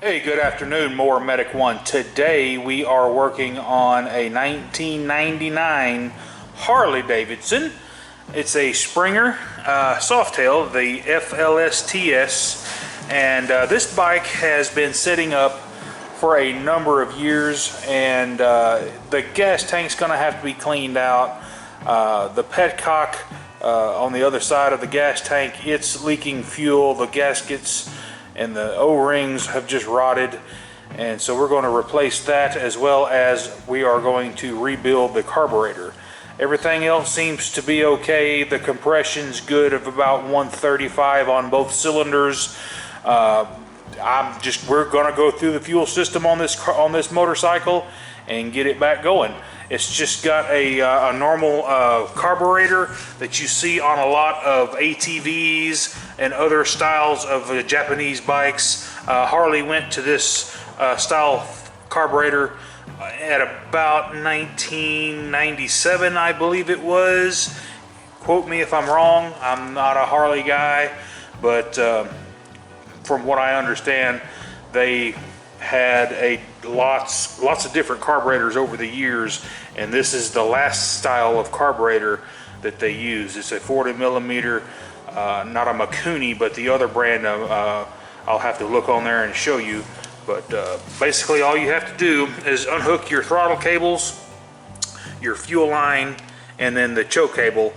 Hey, good afternoon, More Medic One. Today we are working on a 1999 Harley Davidson. It's a Springer Softail, the FLSTS, and this bike has been sitting up for a number of years, and the gas tank's going to have to be cleaned out. The petcock on the other side of the gas tank, it's leaking fuel. The gaskets and the O-rings have just rotted, and so we're going to replace that, as well as we are going to rebuild the carburetor. Everything else seems to be okay. The compression's good of about 135 on both cylinders. We're going to go through the fuel system on this motorcycle and get it back going. It's just got a normal carburetor that you see on a lot of ATVs and other styles of Japanese bikes. Harley went to this style carburetor at about 1997, I believe it was. Quote me if I'm wrong. I'm not a Harley guy, but from what I understand, they had lots of different carburetors over the years, and this is the last style of carburetor that they use. It's a 40 millimeter, not a Makuni, but the other brand. I'll have to look on there and show you. But basically, all you have to do is unhook your throttle cables, your fuel line, and then the choke cable,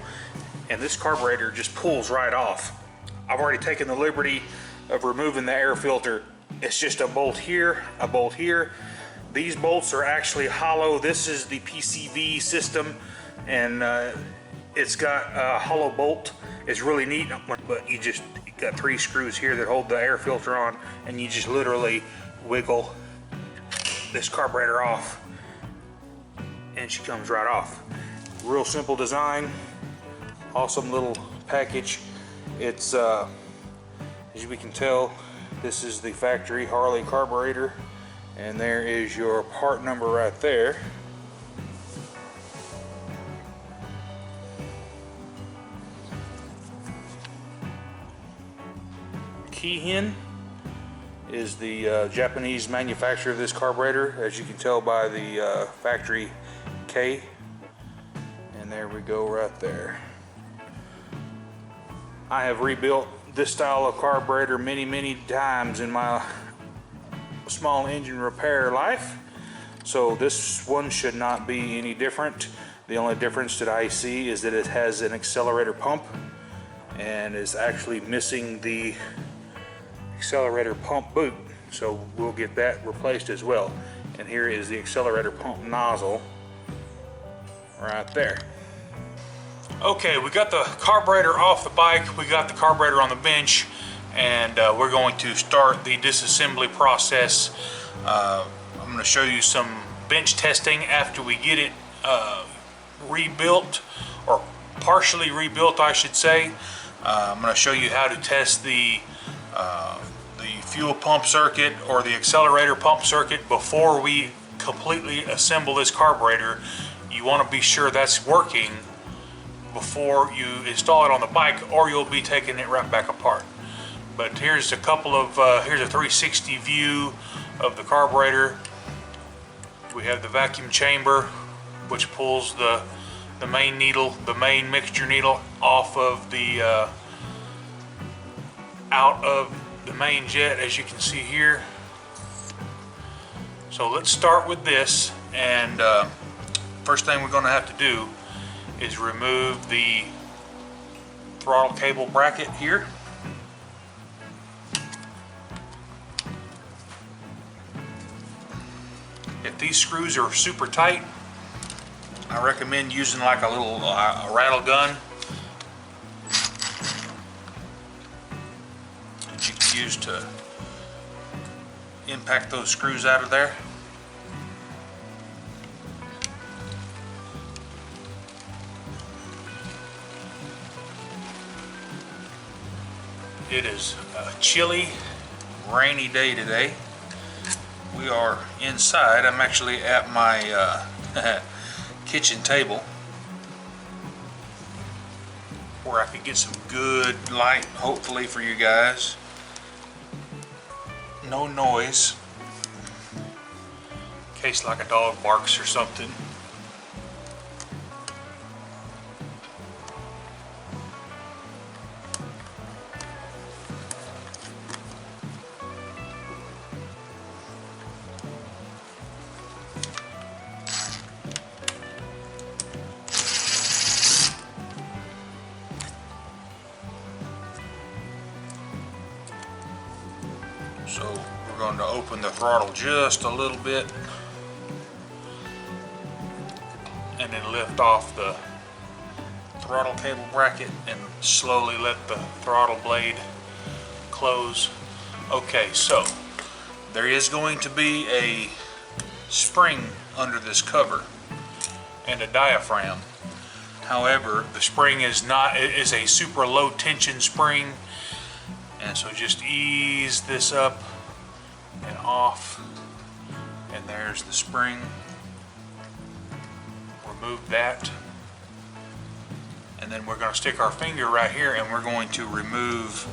and this carburetor just pulls right off. I've already taken the liberty of removing the air filter. It's just a bolt here, a bolt here. These bolts are actually hollow. This is the PCV system, and it's got a hollow bolt. It's really neat, but you got 3 screws here that hold the air filter on, and you just literally wiggle this carburetor off, and she comes right off. Real simple design, awesome little package. It's as we can tell, this is the factory Harley carburetor, and there is your part number right there. Keihin is the Japanese manufacturer of this carburetor, as you can tell by the factory K, and there we go right there. I have rebuilt this style of carburetor many times in my small engine repair life, so this one should not be any different. The only difference that I see is that it has an accelerator pump and is actually missing the accelerator pump boot, so we'll get that replaced as well. And here is the accelerator pump nozzle right there. Okay, we got the carburetor off the bike, we got the carburetor on the bench, and we're going to start the disassembly process. I'm going to show you some bench testing after we get it rebuilt, or partially rebuilt I should say. I'm going to show you how to test the fuel pump circuit or the accelerator pump circuit before we completely assemble this carburetor. You want to be sure that's working before you install it on the bike, or you'll be taking it right back apart. But here's a couple of here's a 360 view of the carburetor. We have the vacuum chamber, which pulls the main needle, the main mixture needle, off of the out of the main jet, as you can see here. So let's start with this, and first thing we're going to have to do is remove the throttle cable bracket here. If these screws are super tight, I recommend using like a little rattle gun that you can use to impact those screws out of there. It is a chilly, rainy day today. We are inside. I'm actually at my kitchen table where I could get some good light, hopefully, for you guys. no noise. In case like a dog barks or something. So we're going to open the throttle just a little bit and then lift off the throttle cable bracket and slowly let the throttle blade close. Okay, so there is going to be a spring under this cover and a diaphragm. However, the spring is a super low tension spring. And so just ease this up and off, and there's the spring. Remove that, and then we're going to stick our finger right here and we're going to remove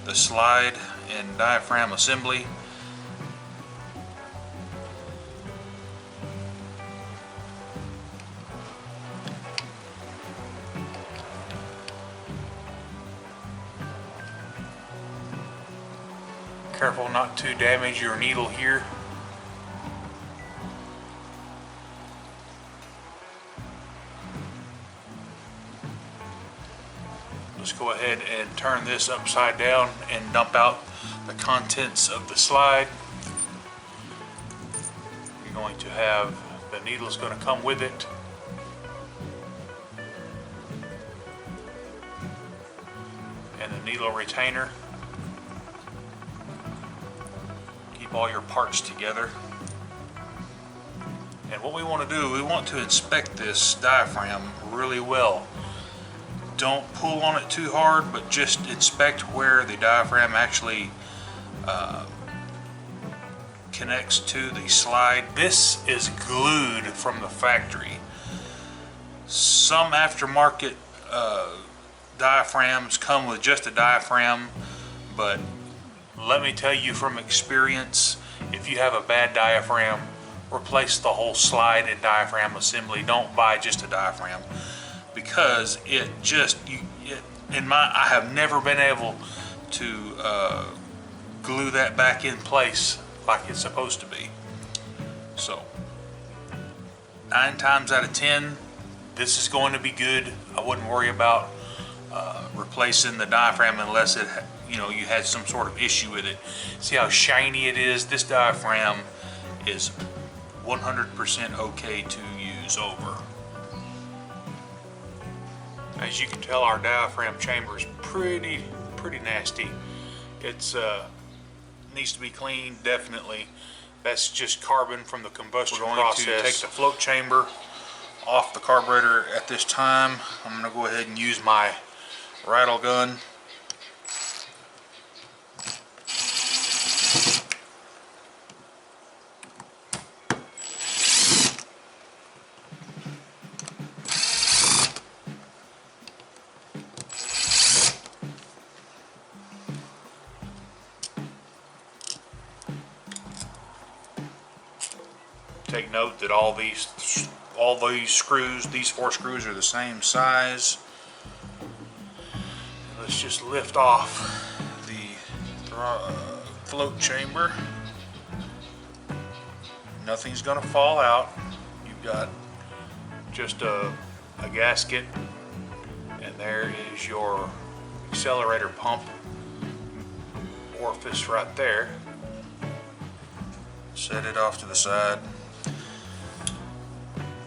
the slide and diaphragm assembly. Careful not to damage your needle here. Let's go ahead and turn this upside down and dump out the contents of the slide. You're going to have, the needle is going to come with it. And the needle retainer. All your parts together. And what we want to do, we want to inspect this diaphragm really well. Don't pull on it too hard, but just inspect where the diaphragm actually connects to the slide. This is glued from the factory. Some aftermarket diaphragms come with just a diaphragm, but let me tell you from experience, if you have a bad diaphragm, replace the whole slide and diaphragm assembly. Don't buy just a diaphragm, because I have never been able to glue that back in place like it's supposed to be. So 9 times out of 10, this is going to be good. I wouldn't worry about replacing the diaphragm unless you had some sort of issue with it. See how shiny it is? This diaphragm is 100% okay to use over. As you can tell, our diaphragm chamber is pretty nasty. It's needs to be cleaned, definitely. That's just carbon from the combustion process. We're going to take the float chamber off the carburetor at this time. I'm going to go ahead and use my rattle gun. Take note that all these screws, these 4 screws, are the same size. Let's just lift off the float chamber. Nothing's gonna fall out. You've got just a gasket, and there is your accelerator pump orifice right there. Set it off to the side.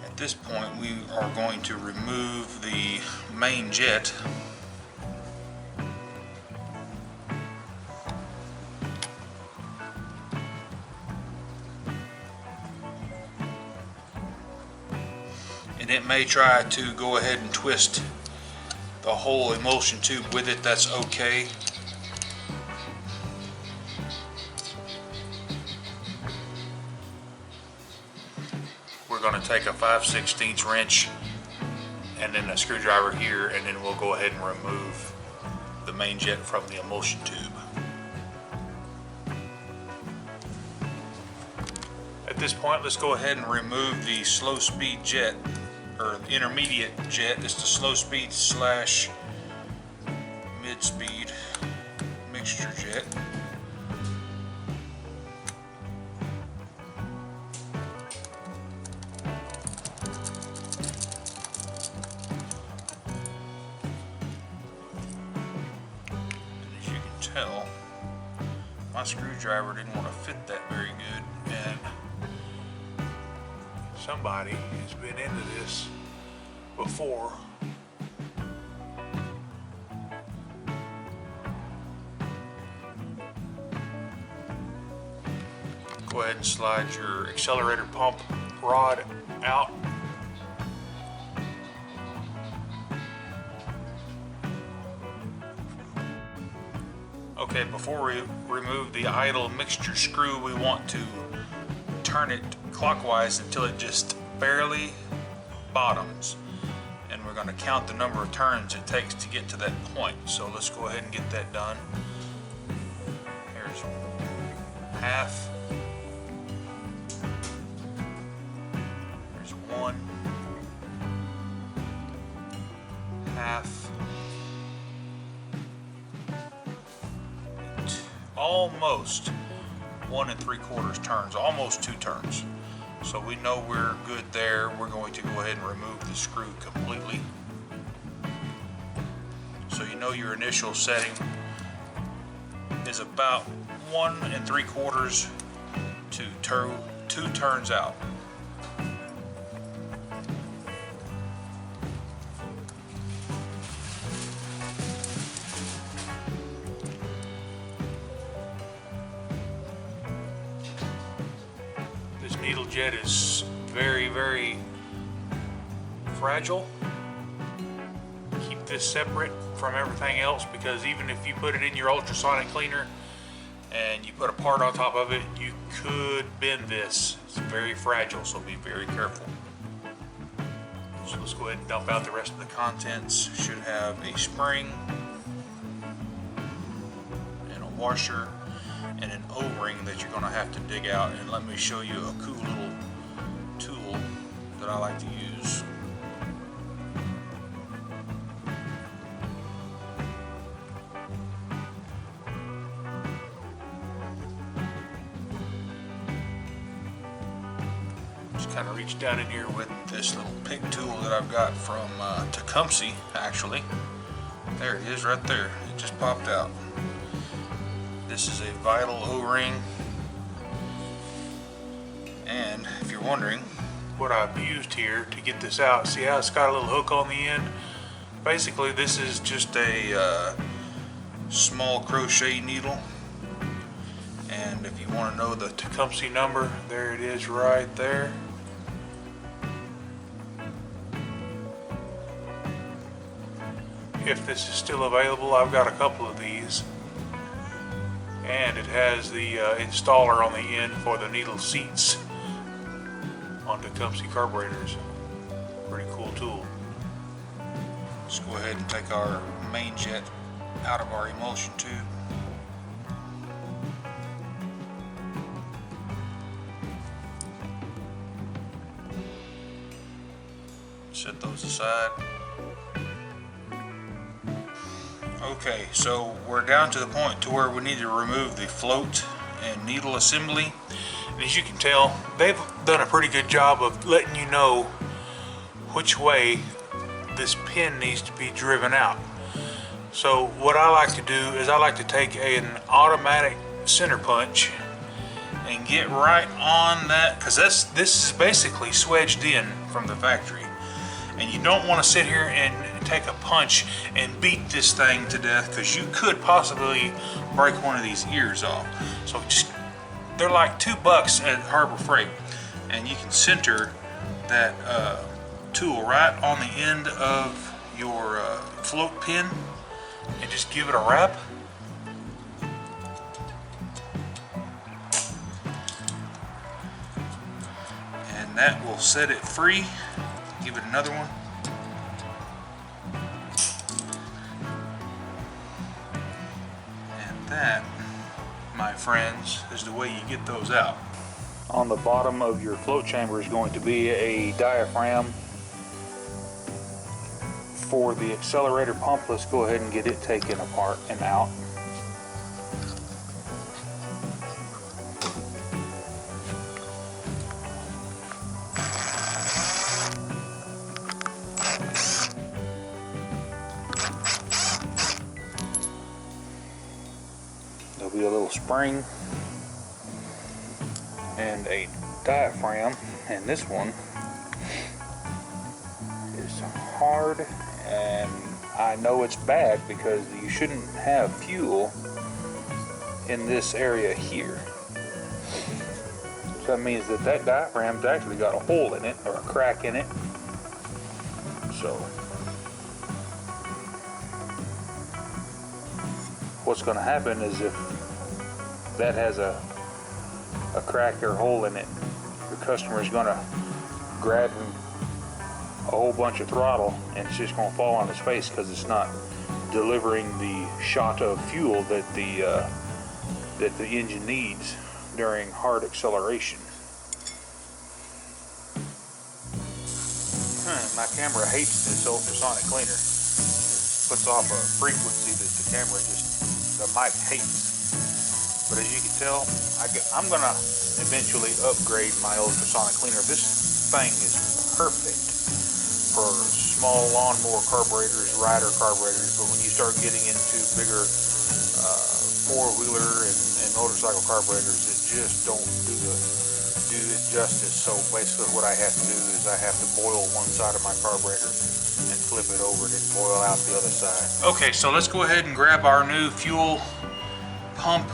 At this point, we are going to remove the main jet. And it may try to go ahead and twist the whole emulsion tube with it. That's okay. We're going to take a 5/16 wrench and then a screwdriver here, and then we'll go ahead and remove the main jet from the emulsion tube. this point, let's go ahead and remove the slow speed jet, or intermediate jet. It's the slow speed slash mid speed mixture jet. Tell my screwdriver didn't want to fit that very good, and somebody has been into this before. Go ahead and slide your accelerator pump rod out. Okay, before we remove the idle mixture screw, we want to turn it clockwise until it just barely bottoms. And we're going to count the number of turns it takes to get to that point. So let's go ahead and get that done. Here's half. Here's one. Half. Almost 1 3/4 turns, almost 2 turns. So we know we're good there. We're going to go ahead and remove the screw completely. So you know your initial setting is about 1 3/4 to 2 turns out. Needle jet is very, very fragile. Keep this separate from everything else, because even if you put it in your ultrasonic cleaner and you put a part on top of it, you could bend this. It's very fragile, so be very careful. So let's go ahead and dump out the rest of the contents. Should have a spring and a washer and an O-ring that you're going to have to dig out. And let me show you a cool little tool that I like to use. Just kind of reach down in here with this little pig tool that I've got from Tecumseh, actually. There it is right there. It just popped out. This is a vital O-ring, and if you're wondering what I've used here to get this out, see how it's got a little hook on the end? Basically, this is just a small crochet needle, and if you want to know the Tecumseh number, there it is right there. If this is still available, I've got a couple of these. And it has the installer on the end for the needle seats on Tecumseh carburetors. Pretty cool tool. Let's go ahead and take our main jet out of our emulsion tube. Set those aside. Okay, so we're down to the point to where we need to remove the float and needle assembly. And as you can tell, they've done a pretty good job of letting you know which way this pin needs to be driven out. So what I like to do is I like to take an automatic center punch and get right on that, because this is basically swedged in from the factory. And you don't want to sit here and take a punch and beat this thing to death, because you could possibly break one of these ears off. So just, they're like $2 at Harbor Freight, and you can center that tool right on the end of your float pin and just give it a wrap. And that will set it free. Give it another one. And that, my friends, is the way you get those out. On the bottom of your flow chamber is going to be a diaphragm for the accelerator pump. Let's go ahead and get it taken apart and out. There'll be a little spring and a diaphragm, and this one is hard, and I know it's bad because you shouldn't have fuel in this area here. So that means that that diaphragm's actually got a hole in it, or a crack in it. So what's going to happen is if that has a crack or hole in it, the customer is going to grab a whole bunch of throttle, and it's just going to fall on his face because it's not delivering the shot of fuel that the engine needs during hard acceleration. My camera hates this ultrasonic cleaner. It puts off a frequency that the mic hates. But as you can tell, I'm gonna eventually upgrade my ultrasonic cleaner. This thing is perfect for small lawnmower carburetors, rider carburetors, but when you start getting into bigger four-wheeler and motorcycle carburetors, it just don't do it justice. So basically what I have to do is I have to boil one side of my carburetor and flip it over and then boil out the other side. Okay, so let's go ahead and grab our new fuel pump,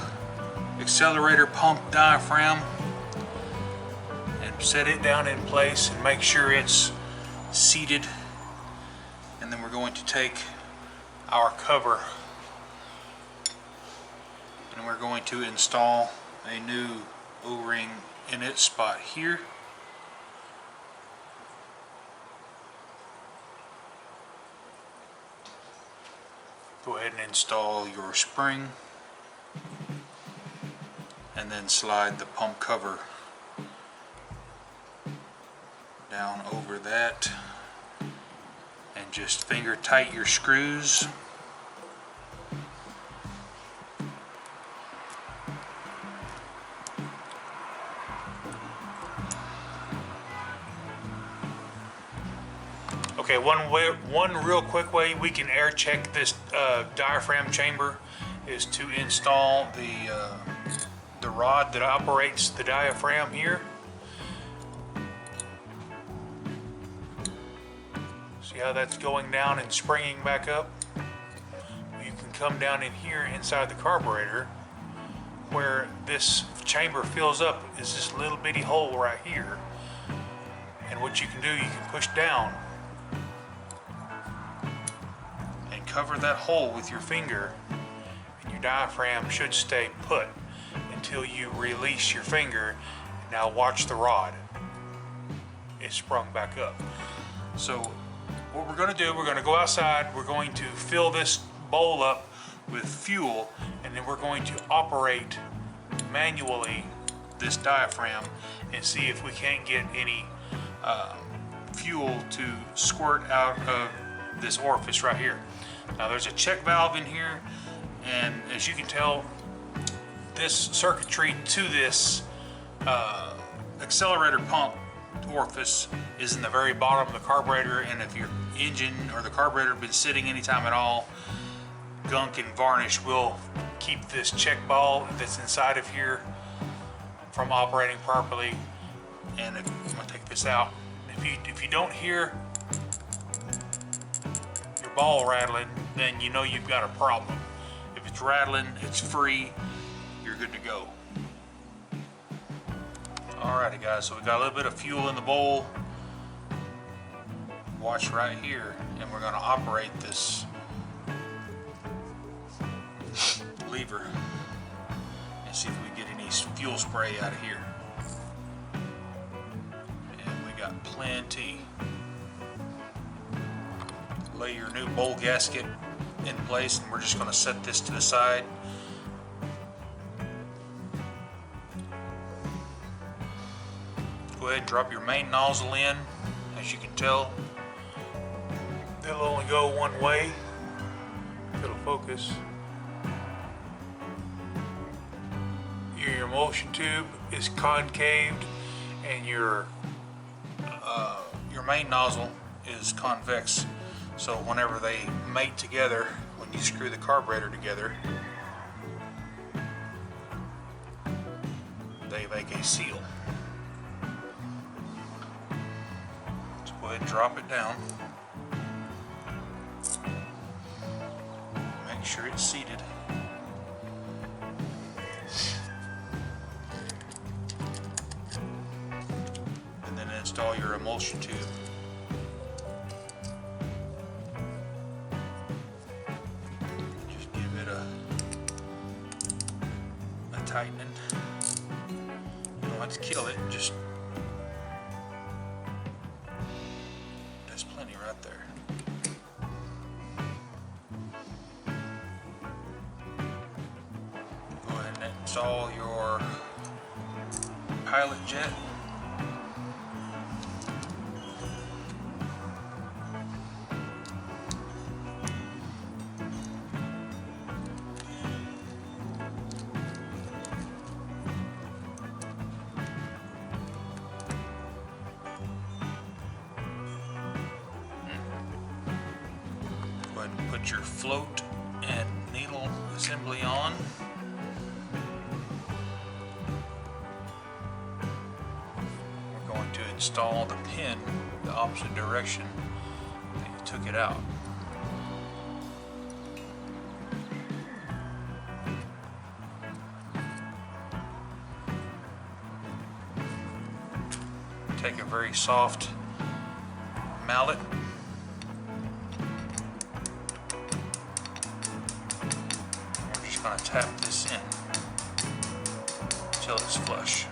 accelerator pump diaphragm, and set it down in place and make sure it's seated. And then we're going to take our cover and we're going to install a new O-ring in its spot here. Go ahead and install your spring and then slide the pump cover down over that and just finger tight your screws. Okay, one real quick way we can air check this diaphragm chamber is to install the rod that operates the diaphragm here. See how that's going down and springing back up? You can come down in here inside the carburetor where this chamber fills up is this little bitty hole right here. And what you can do, you can push down and cover that hole with your finger, and your diaphragm should stay put until you release your finger. Now watch the rod. It sprung back up. So what we're going to do, we're going to go outside, we're going to fill this bowl up with fuel, and then we're going to operate manually this diaphragm and see if we can't get any fuel to squirt out of this orifice right here. Now there's a check valve in here, and as you can tell, this circuitry to this accelerator pump orifice is in the very bottom of the carburetor, and if your engine or the carburetor have been sitting anytime at all, gunk and varnish will keep this check ball that's inside of here from operating properly. And I'm going to take this out. If you don't hear your ball rattling, then you know you've got a problem. If it's rattling, it's free, you're good to go. Alrighty guys, so we got a little bit of fuel in the bowl. Watch right here, and we're going to operate this lever and see if we get any fuel spray out of here. And we got plenty. Lay your new bowl gasket in place, and we're just going to set this to the side. ahead and drop your main nozzle in. As you can tell, it'll only go one way. It'll focus. Your emulsion tube is concaved, and your main nozzle is convex. So whenever they mate together, when you screw the carburetor together, they make a seal. Let's go ahead and drop it down. Make sure it's seated. And then install your emulsion tube. Just give it a tightening. You don't have to kill it, just there's plenty right there. Go ahead and install your pilot jet. Go ahead and put your float and needle assembly on. We're going to install the pin the opposite direction that you took it out. Take a very soft mallet. We're just going to tap this in until it's flush.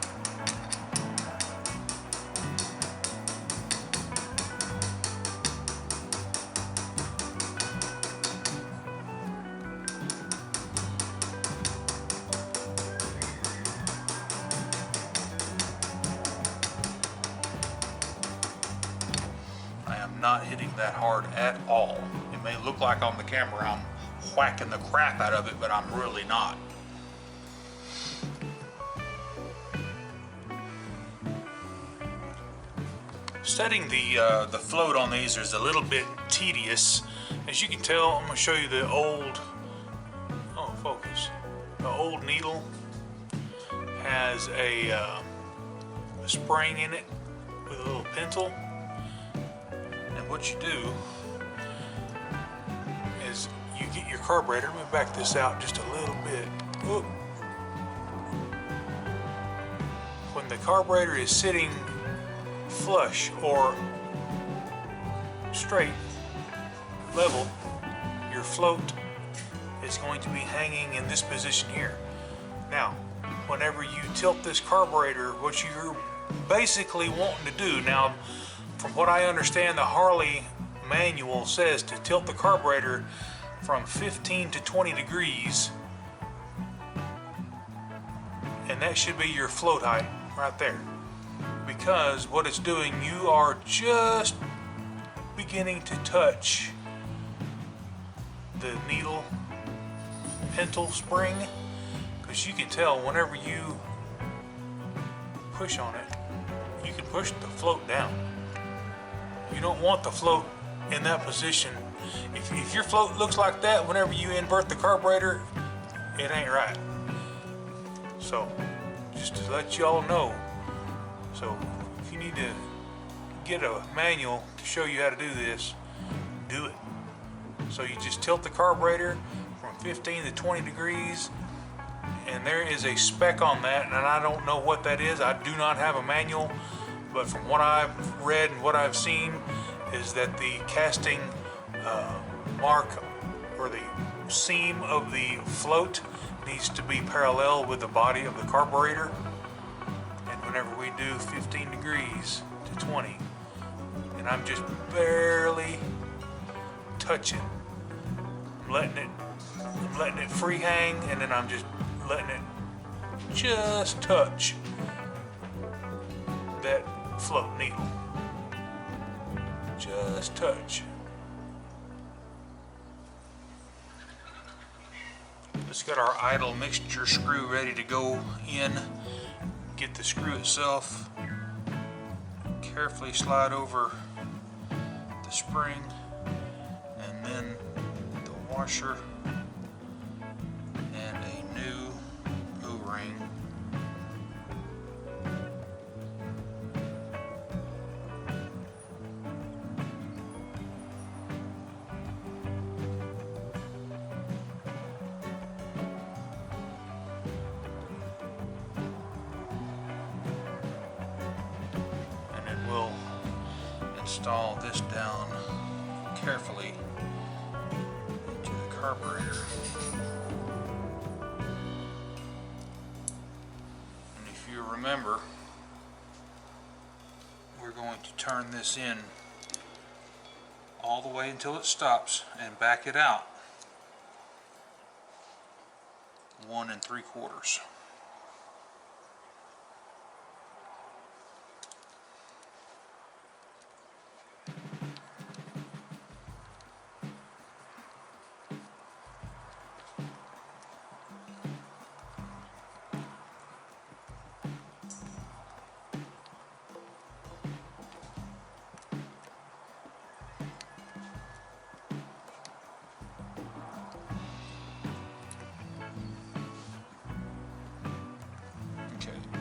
Not hitting that hard at all. It may look like on the camera I'm whacking the crap out of it, but I'm really not. Setting the float on these is a little bit tedious. As you can tell, I'm going to show you the old, focus. The old needle has a spring in it with a little pintle. What you do is you get your carburetor. Let me back this out just a little bit. Whoop. When the carburetor is sitting flush or straight, level, your float is going to be hanging in this position here. Now, whenever you tilt this carburetor, what you're basically wanting to do now, from what I understand, the Harley manual says to tilt the carburetor from 15 to 20 degrees, and that should be your float height right there. Because what it's doing, you are just beginning to touch the needle pintle spring, because you can tell whenever you push on it, you can push the float down. You don't want the float in that position. If your float looks like that whenever you invert the carburetor, it ain't right. So, just to let y'all know. So, if you need to get a manual to show you how to do this, do it. So you just tilt the carburetor from 15 to 20 degrees, and there is a spec on that, and I don't know what that is. I do not have a manual. But from what I've read and what I've seen is that the casting mark or the seam of the float needs to be parallel with the body of the carburetor. And whenever we do 15 degrees to 20, and I'm just barely touching, I'm letting it free hang, and then I'm just letting it just touch that float needle. Just touch. Let's get our idle mixture screw ready to go in. Get the screw itself. Carefully slide over the spring and then the washer and a new O-ring. Install this down carefully into the carburetor. And if you remember, we're going to turn this in all the way until it stops and back it out 1 3/4.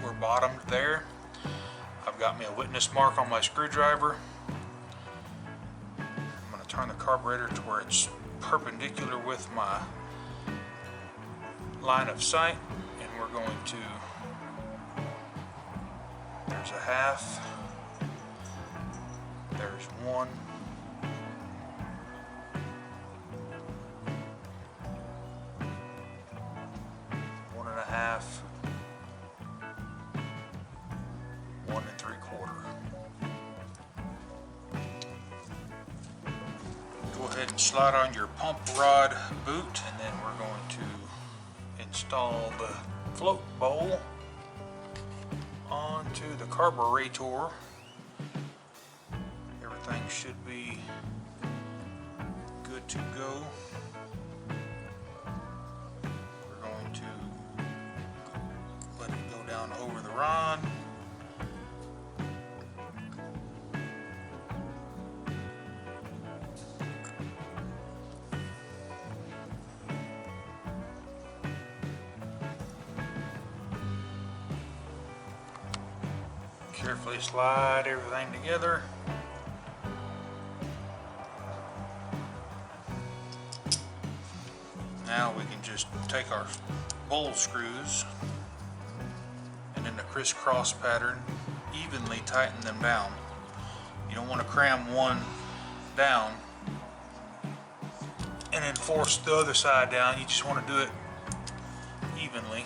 We're bottomed there. I've got me a witness mark on my screwdriver. I'm going to turn the carburetor to where it's perpendicular with my line of sight, and we're going to, there's a half, there's 1, one and a half, 1 3/4. Go ahead and slide on your pump rod boot, and then we're going to install the float bowl onto the carburetor. Everything should be good to go. We're going to let it go down over the rod. Carefully slide everything together. Now we can just take our bowl screws and in a crisscross pattern evenly tighten them down. You don't want to cram one down and then force the other side down. You just want to do it evenly.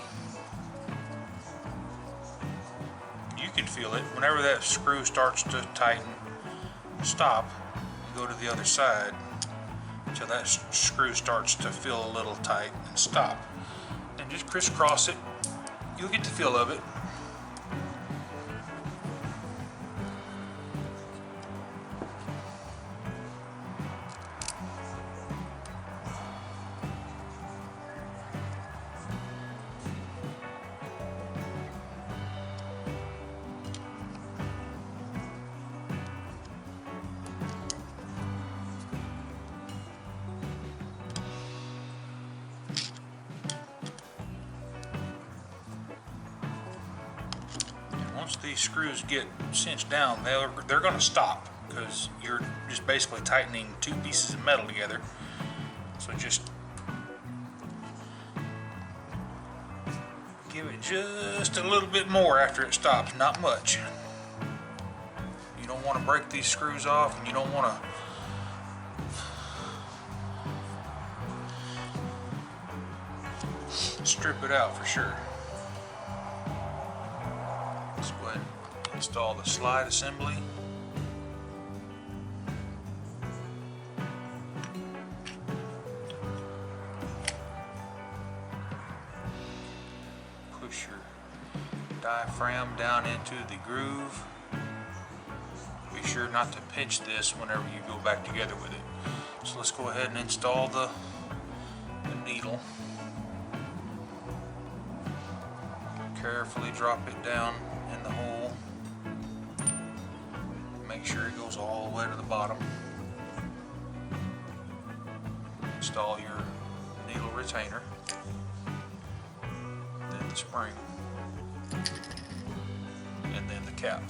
You can feel it whenever that screw starts to tighten. Stop, go to the other side until that screw starts to feel a little tight, and stop, and just crisscross it. You'll get the feel of it. Once these screws get cinched down, they're going to stop because you're just basically tightening two pieces of metal together. So just give it just a little bit more after it stops, not much. You don't want to break these screws off, and you don't want to strip it out for sure. Let's go ahead and install the slide assembly. Push your diaphragm down into the groove. sure not to pinch this whenever you go back together with it. So let's go ahead and install the needle. Carefully drop it down in the hole. Make sure it goes all the way to the bottom. Install your needle retainer, then the spring, and then the cap.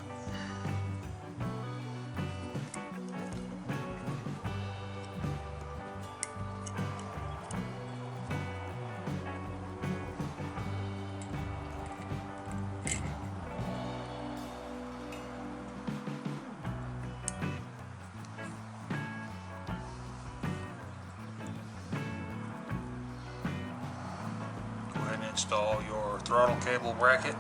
Install your throttle cable bracket.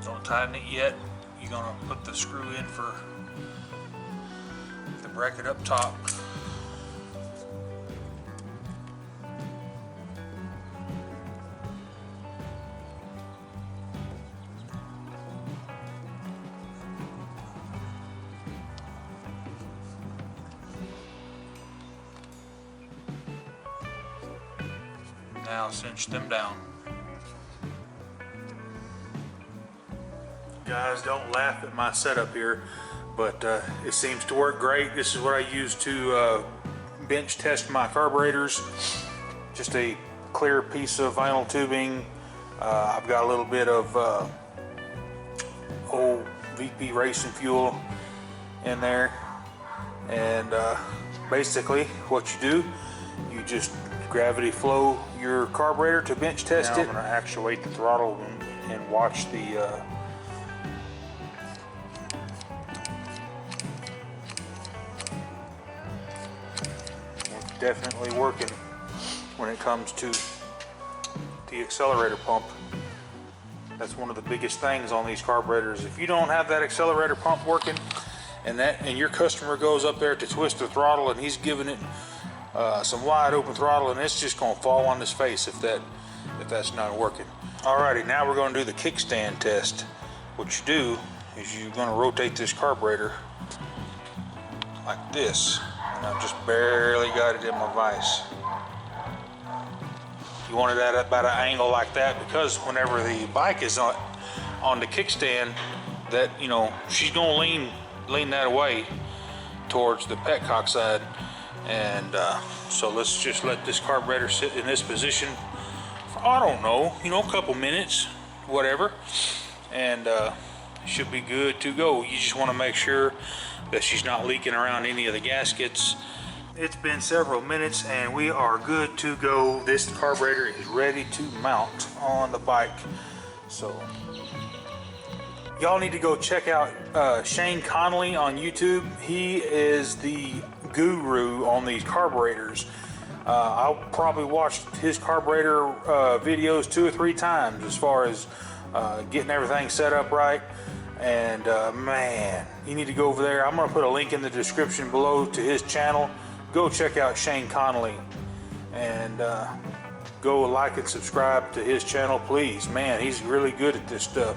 Don't tighten it yet. You're going to put the screw in for the bracket up top. Now cinch them down. Guys, don't laugh at my setup here, but it seems to work great. This is what I use to bench test my carburetors. Just a clear piece of vinyl tubing. I've got a little bit of old VP racing fuel in there, and basically what you do, you just gravity flow your carburetor to bench test it. I'm going to actuate the throttle and watch the it's definitely working when it comes to the accelerator pump. That's one of the biggest things on these carburetors. If you don't have that accelerator pump working, and your customer goes up there to twist the throttle and he's giving it some wide open throttle, and it's just going to fall on his face if that's not working. Alrighty, now we're going to do the kickstand test. What you do is you're going to rotate this carburetor like this, and I've just barely got it in my vise. You want it at about an angle like that, because whenever the bike is on the kickstand, that she's going to lean that away towards the petcock side. And so let's just let this carburetor sit in this position for, I don't know, a couple minutes, whatever, and should be good to go. You just want to make sure that she's not leaking around any of the gaskets. It's been several minutes and we are good to go. This carburetor is ready to mount on the bike. So y'all need to go check out Shane Connolly on YouTube. He is the guru on these carburetors. I'll probably watch his carburetor videos 2 or 3 times as far as getting everything set up right. And man, you need to go over there. I'm going to put a link in the description below to his channel. Go check out Shane Connolly and go like and subscribe to his channel, please. Man, he's really good at this stuff.